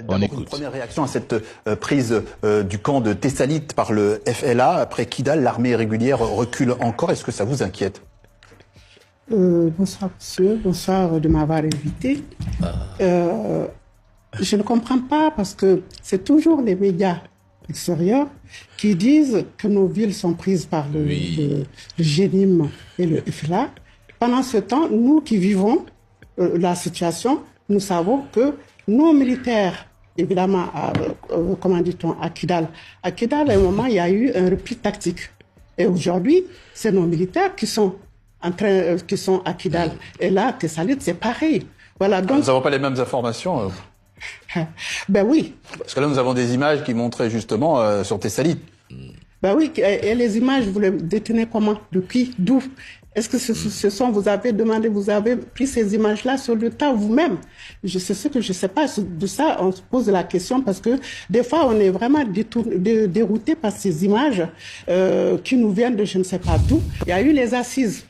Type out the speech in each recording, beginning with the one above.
On écoute. Une première réaction à cette prise du camp de Tessalit par le FLA. Après Kidal, l'armée régulière recule encore. Est-ce que ça vous inquiète? Bonsoir monsieur, bonsoir de m'avoir invité. Je ne comprends pas parce que c'est toujours les médias extérieurs qui disent que nos villes sont prises par le GNIM et le FLA. Pendant ce temps, nous qui vivons la situation, nous savons que nos militaires, évidemment, comment dit-on, à Kidal, à un moment, il y a eu un repli tactique. Et aujourd'hui, c'est nos militaires qui sont à Kidal. Et là, Tessalit, c'est pareil. Voilà, donc... Nous n'avons pas les mêmes informations. Ben oui. Parce que là, nous avons des images qui montraient justement sur Tessalit. Ben oui, et les images, vous les détenez comment? Depuis? D'où? Est-ce que vous avez pris ces images-là sur le tas vous-même? C'est ce que je ne sais pas. De ça, on se pose la question parce que des fois, on est vraiment dérouté par ces images qui nous viennent de je ne sais pas d'où. Il y a eu les assises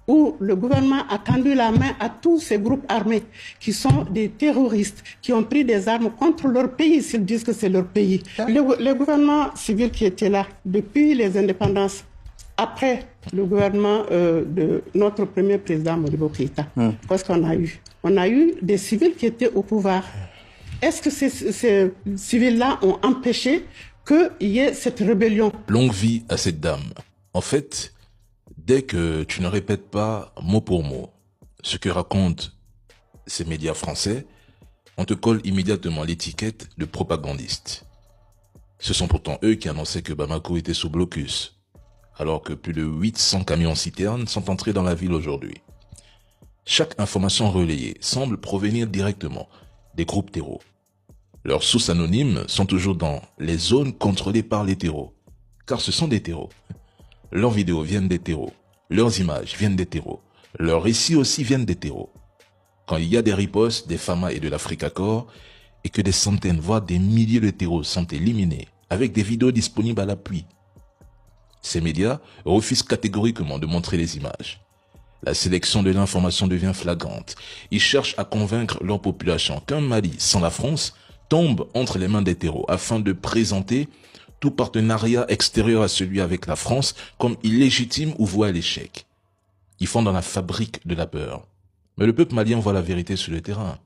où le gouvernement a tendu la main à tous ces groupes armés qui sont des terroristes, qui ont pris des armes contre leur pays, s'ils disent que c'est leur pays. Le gouvernement civil qui était là depuis les indépendances, après le gouvernement de notre premier président Modibo Keïta, parce qu'on a eu. On a eu des civils qui étaient au pouvoir. Est-ce que ces civils-là ont empêché qu'il y ait cette rébellion? Longue vie à cette dame. En fait, dès que tu ne répètes pas mot pour mot ce que racontent ces médias français, on te colle immédiatement l'étiquette de propagandiste. Ce sont pourtant eux qui annonçaient que Bamako était sous blocus, alors que plus de 800 camions-citernes sont entrés dans la ville aujourd'hui. Chaque information relayée semble provenir directement des groupes terreaux. Leurs sources anonymes sont toujours dans les zones contrôlées par les terreaux, car ce sont des terreaux. Leurs vidéos viennent des terreaux, leurs images viennent des terreaux, leurs récits aussi viennent des terreaux. Quand il y a des ripostes, des FAMA et de l'Africacor, et que des centaines, voire des milliers de terreaux sont éliminés, avec des vidéos disponibles à l'appui, ces médias refusent catégoriquement de montrer les images. La sélection de l'information devient flagrante. Ils cherchent à convaincre leur population qu'un Mali sans la France tombe entre les mains des terreaux afin de présenter tout partenariat extérieur à celui avec la France comme illégitime ou voué à l'échec. Ils font dans la fabrique de la peur. Mais le peuple malien voit la vérité sur le terrain.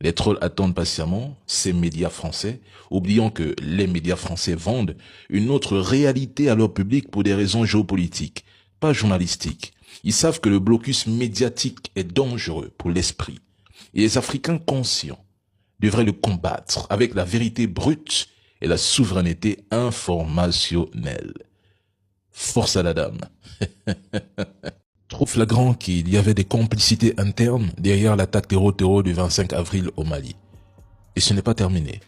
Les trolls attendent patiemment ces médias français, oubliant que les médias français vendent une autre réalité à leur public pour des raisons géopolitiques, pas journalistiques. Ils savent que le blocus médiatique est dangereux pour l'esprit. Et les Africains conscients devraient le combattre avec la vérité brute et la souveraineté informationnelle. Force à la dame. Trop flagrant qu'il y avait des complicités internes derrière l'attaque terreau du 25 avril au Mali. Et ce n'est pas terminé.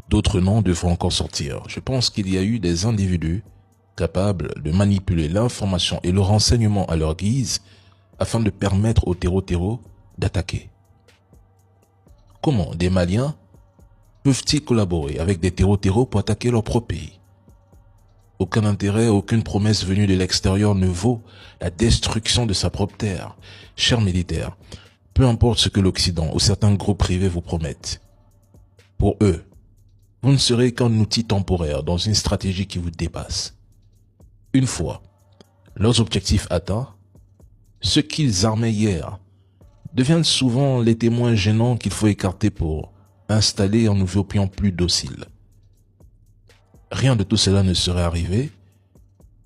D'autres noms devront encore sortir. Je pense qu'il y a eu des individus capables de manipuler l'information et le renseignement à leur guise afin de permettre aux terreaux d'attaquer. Comment des Maliens peuvent-ils collaborer avec des terreaux pour attaquer leur propre pays? Aucun intérêt, aucune promesse venue de l'extérieur ne vaut la destruction de sa propre terre. Chers militaires, peu importe ce que l'Occident ou certains groupes privés vous promettent. Pour eux, vous ne serez qu'un outil temporaire dans une stratégie qui vous dépasse. Une fois leurs objectifs atteints, ceux qu'ils armaient hier deviennent souvent les témoins gênants qu'il faut écarter pour installer un nouveau pion plus docile. Rien de tout cela ne serait arrivé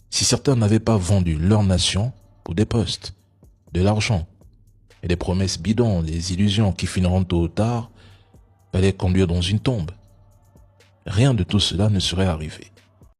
si certains n'avaient pas vendu leur nation pour des postes, de l'argent et des promesses bidons, des illusions qui finiront tôt ou tard par les conduire dans une tombe. Rien de tout cela ne serait arrivé.